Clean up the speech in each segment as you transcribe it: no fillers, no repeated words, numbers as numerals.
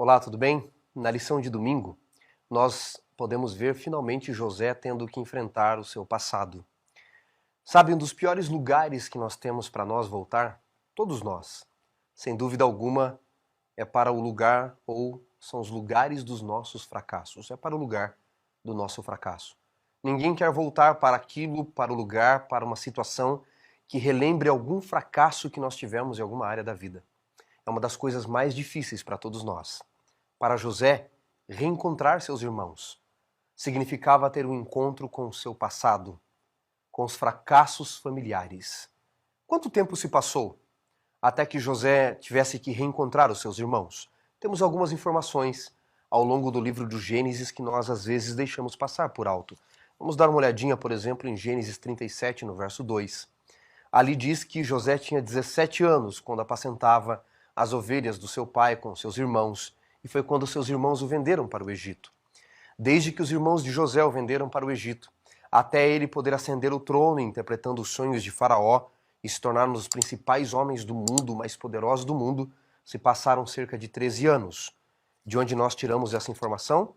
Olá, tudo bem? Na lição de domingo, nós podemos ver finalmente José tendo que enfrentar o seu passado. Sabe, um dos piores lugares que nós temos para nós voltar? Todos nós. Sem dúvida alguma, é para o lugar ou são os lugares dos nossos fracassos. É para o lugar do nosso fracasso. Ninguém quer voltar para aquilo, para o lugar, para uma situação que relembre algum fracasso que nós tivemos em alguma área da vida. É uma das coisas mais difíceis para todos nós. Para José, reencontrar seus irmãos significava ter um encontro com o seu passado, com os fracassos familiares. Quanto tempo se passou até que José tivesse que reencontrar os seus irmãos? Temos algumas informações ao longo do livro do Gênesis que nós às vezes deixamos passar por alto. Vamos dar uma olhadinha, por exemplo, em Gênesis 37, no verso 2. Ali diz que José tinha 17 anos quando apacentava as ovelhas do seu pai com seus irmãos, e foi quando seus irmãos o venderam para o Egito. Desde que os irmãos de José o venderam para o Egito, até ele poder ascender o trono, interpretando os sonhos de Faraó e se tornar um dos principais homens do mundo, mais poderosos do mundo, se passaram cerca de 13 anos. De onde nós tiramos essa informação?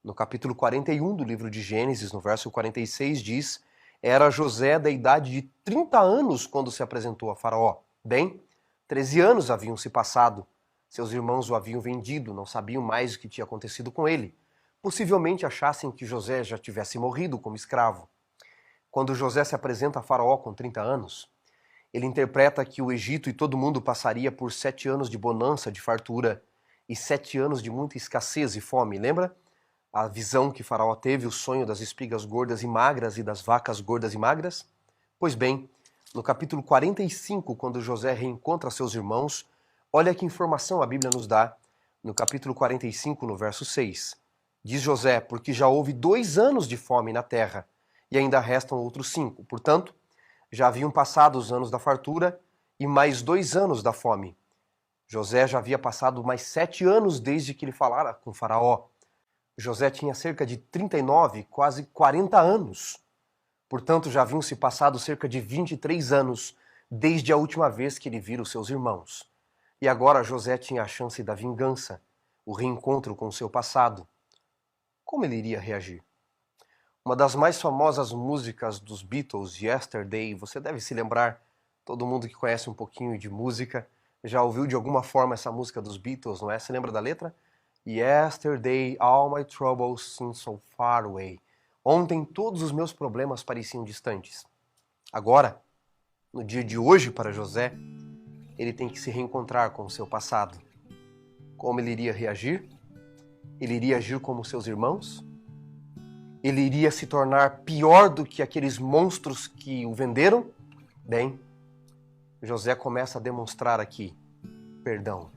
No capítulo 41 do livro de Gênesis, no verso 46, diz: era José da idade de 30 anos quando se apresentou a Faraó. Bem, 13 anos haviam se passado. Seus irmãos o haviam vendido, não sabiam mais o que tinha acontecido com ele. Possivelmente achassem que José já tivesse morrido como escravo. Quando José se apresenta a Faraó com 30 anos, ele interpreta que o Egito e todo mundo passaria por 7 anos de bonança, de fartura, e 7 anos de muita escassez e fome. Lembra a visão que Faraó teve, o sonho das espigas gordas e magras e das vacas gordas e magras? Pois bem, no capítulo 45, quando José reencontra seus irmãos, olha que informação a Bíblia nos dá no capítulo 45, no verso 6. Diz José: porque já houve 2 anos de fome na terra, e ainda restam outros 5. Portanto, já haviam passado os anos da fartura e mais 2 anos da fome. José já havia passado mais 7 anos desde que ele falara com Faraó. José tinha cerca de 39, quase 40 anos. Portanto, já haviam se passado cerca de 23 anos desde a última vez que ele vira os seus irmãos. E agora José tinha a chance da vingança, o reencontro com o seu passado. Como ele iria reagir? Uma das mais famosas músicas dos Beatles, Yesterday, você deve se lembrar, todo mundo que conhece um pouquinho de música já ouviu de alguma forma essa música dos Beatles, não é? Se lembra da letra? Yesterday, all my troubles seem so far away. Ontem todos os meus problemas pareciam distantes. Agora, no dia de hoje para José, ele tem que se reencontrar com o seu passado. Como ele iria reagir? Ele iria agir como seus irmãos? Ele iria se tornar pior do que aqueles monstros que o venderam? Bem, José começa a demonstrar aqui perdão.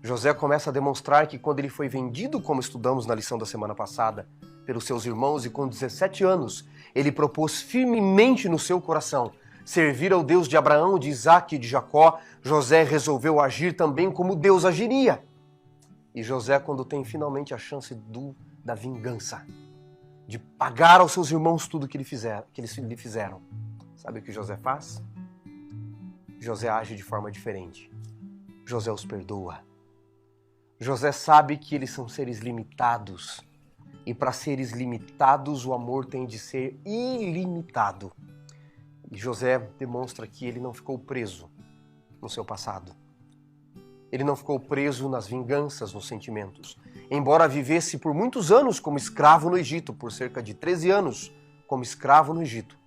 José começa a demonstrar que quando ele foi vendido, como estudamos na lição da semana passada, pelos seus irmãos, e com 17 anos, ele propôs firmemente no seu coração servir ao Deus de Abraão, de Isaque e de Jacó. José resolveu agir também como Deus agiria. E José, quando tem finalmente a chance da vingança, de pagar aos seus irmãos tudo que eles lhe fizeram, sabe o que José faz? José age de forma diferente. José os perdoa. José sabe que eles são seres limitados. E para seres limitados, o amor tem de ser ilimitado. E José demonstra que ele não ficou preso no seu passado. Ele não ficou preso nas vinganças, nos sentimentos. Embora vivesse por muitos anos como escravo no Egito, por cerca de 13 anos como escravo no Egito,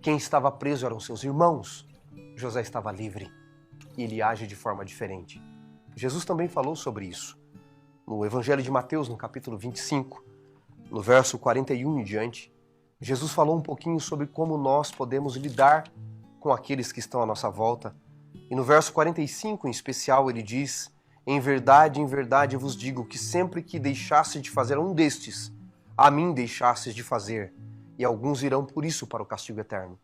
quem estava preso eram seus irmãos. José estava livre e ele age de forma diferente. Jesus também falou sobre isso. No Evangelho de Mateus, no capítulo 25, no verso 41 em diante, Jesus falou um pouquinho sobre como nós podemos lidar com aqueles que estão à nossa volta. E no verso 45, em especial, ele diz: em verdade, eu vos digo que sempre que deixasse de fazer um destes, a mim deixasses de fazer, e alguns irão por isso para o castigo eterno.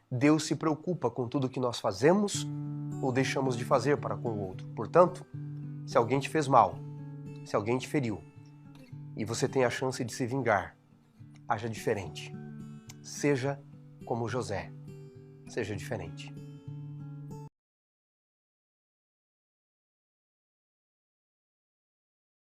Deus se preocupa com tudo que nós fazemos ou deixamos de fazer para com o outro. Portanto, se alguém te fez mal, se alguém te feriu, e você tem a chance de se vingar, haja diferente. Seja como José. Seja diferente.